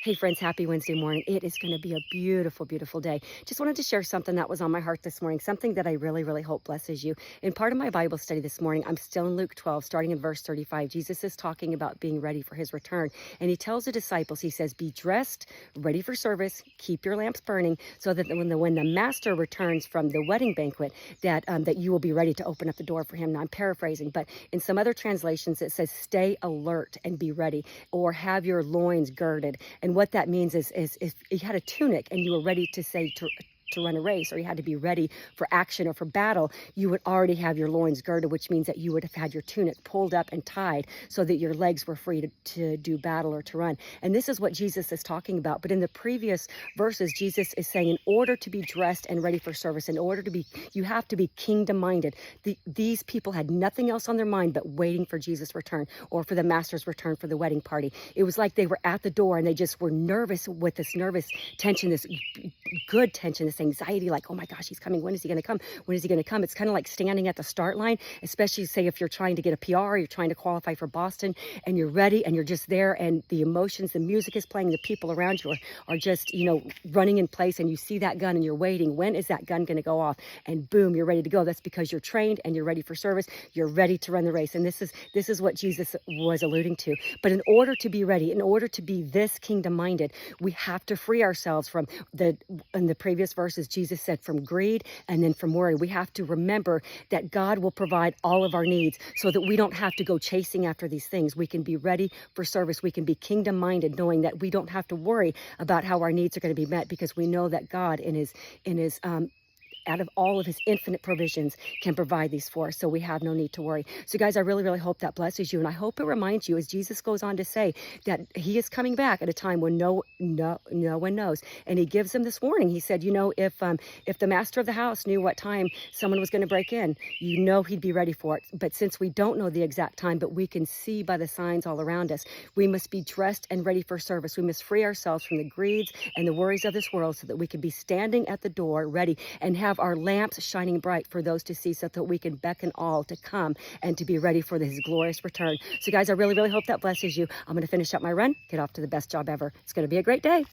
Hey friends, happy Wednesday morning. It is going to be a beautiful, beautiful day. Just wanted to share something that was on my heart this morning, something that I really, really hope blesses you. In part of my Bible study this morning, I'm still in Luke 12, starting in verse 35. Jesus is talking about being ready for his return. And he tells the disciples, he says, be dressed, ready for service, keep your lamps burning, so that when the master returns from the wedding banquet, that you will be ready to open up the door for him. Now I'm paraphrasing, but in some other translations, it says, stay alert and be ready, or have your loins girded. And what that means is if you had a tunic and you were ready to run a race, or you had to be ready for action or for battle, you would already have your loins girded, which means that you would have had your tunic pulled up and tied so that your legs were free to do battle or to run. And this is what Jesus is talking about. But in the previous verses, Jesus is saying, in order to be dressed and ready for service, you have to be kingdom minded. These people had nothing else on their mind but waiting for Jesus' return, or for the master's return for the wedding party. It was like they were at the door and they just were nervous, with this nervous tension, this good tension, this anxiety, like, oh my gosh, he's coming. When is he going to come? When is he going to come? It's kind of like standing at the start line, especially say if you're trying to get a PR, you're trying to qualify for Boston, and you're ready and you're just there, and the emotions, the music is playing, the people around you are just, running in place, and you see that gun and you're waiting. When is that gun going to go off? And boom, you're ready to go. That's because you're trained and you're ready for service. You're ready to run the race. And this is what Jesus was alluding to. But in order to be ready, in order to be this kingdom minded, we have to free ourselves from in the previous verses, Jesus said, from greed and then from worry. We have to remember that God will provide all of our needs, so that we don't have to go chasing after these things. We can be ready for service. We can be kingdom minded, knowing that we don't have to worry about how our needs are going to be met, because we know that God in his out of all of his infinite provisions can provide these for us, so we have no need to worry. So guys, I really, really hope that blesses you, and I hope it reminds you, as Jesus goes on to say, that he is coming back at a time when no one knows. And he gives them this warning. He said, if the master of the house knew what time someone was going to break in, he'd be ready for it. But since we don't know the exact time, but we can see by the signs all around us, we must be dressed and ready for service. We must free ourselves from the greeds and the worries of this world, so that we can be standing at the door ready and have our lamps shining bright for those to see, so that we can beckon all to come and to be ready for his glorious return. So guys, I really, really hope that blesses you. I'm going to finish up my run, get off to the best job ever. It's going to be a great day.